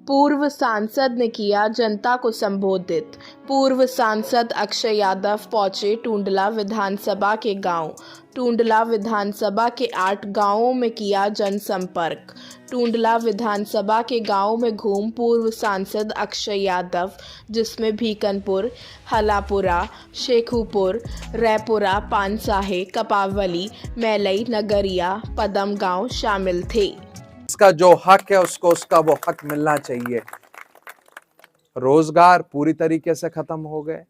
पूर्व सांसद ने किया जनता को संबोधित। पूर्व सांसद अक्षय यादव पहुंचे टूंडला विधानसभा के गांव। टूंडला विधानसभा के 8 गांवों में किया जनसंपर्क। टूंडला विधानसभा के गांव में घूम पूर्व सांसद अक्षय यादव, जिसमें भीकनपुर, हलापुरा, शेखुपुर, रैपुरा, पानसाहे, कपावली, मैलई, नगरिया, पदम गांव शामिल थे। इसका जो हक है उसको उसका वो हक मिलना चाहिए। रोजगार पूरी तरीके से खत्म हो गए।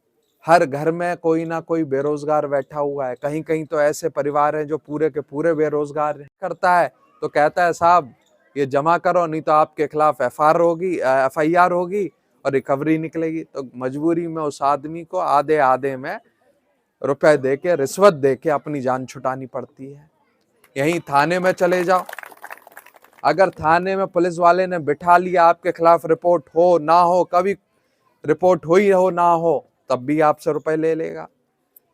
हर घर में कोई ना कोई बेरोजगार बैठा हुआ है। कहीं कहीं तो ऐसे परिवार हैं जो पूरे के पूरे बेरोजगार करता है तो कहता है साहब ये जमा करो, नहीं तो आपके खिलाफ FIR होगी और रिकवरी निकलेगी। तो मजबूरी में उस आदमी को आधे आधे में रुपए दे के, रिश्वत दे के अपनी जान छुटानी पड़ती है। यहीं थाने में चले जाओ, अगर थाने में पुलिस वाले ने बिठा लिया, आपके खिलाफ रिपोर्ट हो ना हो, कभी रिपोर्ट हुई हो ना हो, तब भी आपसे रुपए ले लेगा।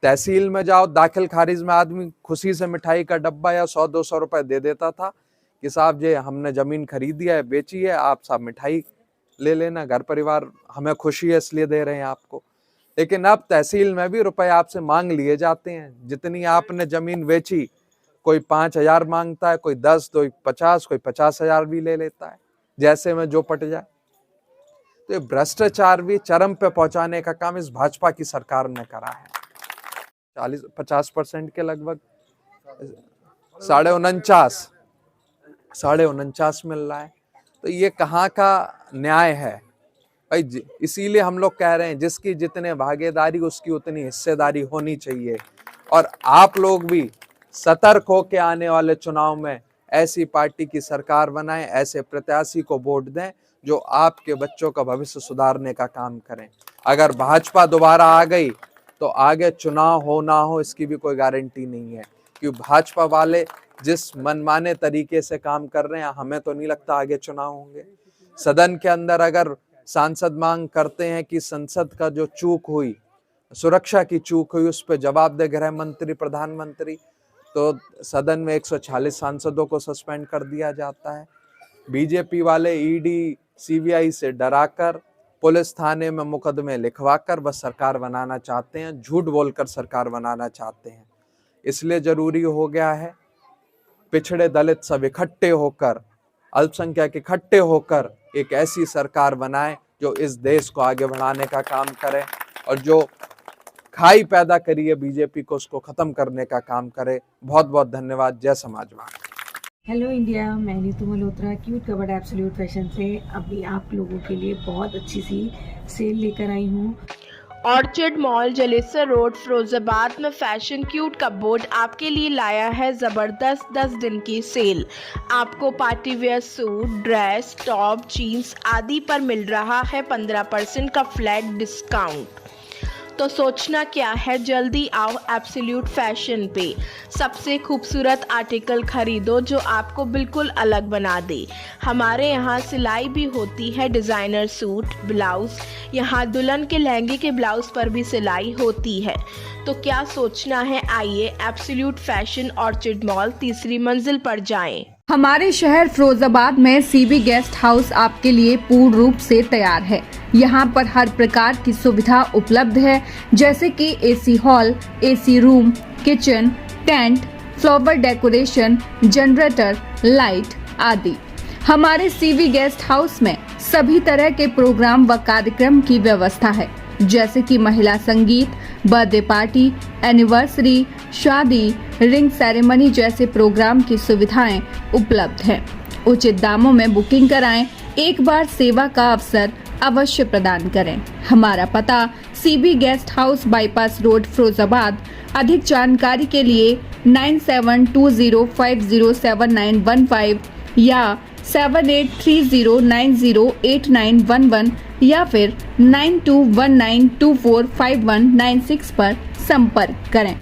तहसील में जाओ, दाखिल खारिज में आदमी खुशी से मिठाई का डब्बा या 100-200 रुपए दे देता था कि साहब ये हमने जमीन खरीदी है, बेची है, आप साहब मिठाई ले लेना, घर परिवार हमें खुशी है इसलिए दे रहे हैं आपको। लेकिन अब तहसील में भी रुपए आपसे मांग लिए जाते हैं। जितनी आपने जमीन बेची, कोई 5,000 मांगता है, कोई 10, कोई 50, कोई 50,000 भी ले लेता है, जैसे में जो पट जाए। तो ये भ्रष्टाचार भी चरम पे पहुंचाने का काम इस भाजपा की सरकार ने करा है। 40-50% के लगभग 49.5 मिल रहा है। तो ये कहाँ का न्याय है भाई? इसीलिए हम लोग कह रहे हैं जिसकी जितने भागीदारी उसकी उतनी हिस्सेदारी होनी चाहिए। और आप लोग भी सतर्क होकर आने वाले चुनाव में ऐसी पार्टी की सरकार बनाएं, ऐसे प्रत्याशी को वोट दें जो आपके बच्चों का भविष्य सुधारने का काम करें। अगर भाजपा दोबारा आ गई तो आगे चुनाव हो ना हो इसकी भी कोई गारंटी नहीं है, क्योंकि भाजपा वाले जिस मनमाने तरीके से काम कर रहे हैं, हमें तो नहीं लगता आगे चुनाव होंगे। सदन के अंदर अगर सांसद मांग करते हैं कि संसद का जो चूक हुई, सुरक्षा की चूक हुई, उस पर जवाब दे गृह मंत्री, प्रधानमंत्री, तो सदन में 146 सांसदों को सस्पेंड कर दिया जाता है। बीजेपी वाले ED CBI से डराकर, पुलिस थाने में मुकदमे लिखवाकर बस सरकार बनाना चाहते हैं, झूठ बोलकर सरकार बनाना चाहते हैं। इसलिए जरूरी हो गया है पिछड़े दलित सब इकट्ठे होकर, अल्पसंख्यक इकट्ठे होकर एक ऐसी सरकार बनाए जो इस देश को आगे बढ़ाने का काम करे और जो खाई पैदा करी है बीजेपी को उसको खत्म करने का काम करे। बहुत बहुत धन्यवाद। जय समाजवाद। हेलो इंडिया, मैं Neetu Malhotra cute cupboard absolute fashion से अभी आप लोगों के लिए बहुत अच्छी सी सेल लेकर आई हूँ। Orchid mall, Jalesar road, Firozabad में फैशन क्यूट कपबोर्ड आपके लिए लाया है जबरदस्त 10 दिन की सेल। आपको party wear suit, dress, top, jeans आदि पर मिल रहा है 15% का फ्लैट डिस्काउंट। तो सोचना क्या है, जल्दी आओ एब्सोल्यूट फैशन पे। सबसे खूबसूरत आर्टिकल खरीदो जो आपको बिल्कुल अलग बना दे। हमारे यहाँ सिलाई भी होती है, डिज़ाइनर सूट, ब्लाउज, यहाँ दुल्हन के लहंगे के ब्लाउज पर भी सिलाई होती है। तो क्या सोचना है, आइए एब्सोल्यूट फैशन, ऑर्चिड मॉल, 3री मंजिल पर जाएं। हमारे शहर फिरोजाबाद में CB गेस्ट हाउस आपके लिए पूर्ण रूप से तैयार है। यहाँ पर हर प्रकार की सुविधा उपलब्ध है, जैसे कि AC hall, AC room, kitchen, tent, flower decoration, generator, light आदि। हमारे CB गेस्ट हाउस में सभी तरह के प्रोग्राम व कार्यक्रम की व्यवस्था है, जैसे कि महिला संगीत, बर्थडे पार्टी, एनिवर्सरी, शादी, रिंग सेरेमनी जैसे प्रोग्राम की सुविधाएं उपलब्ध हैं। उचित दामों में बुकिंग कराएं, एक बार सेवा का अवसर अवश्य प्रदान करें। हमारा पता CB guest house, bypass road, Firozabad. अधिक जानकारी के लिए 9720507915 या 7830908911 या फिर 9219245196 पर संपर्क करें।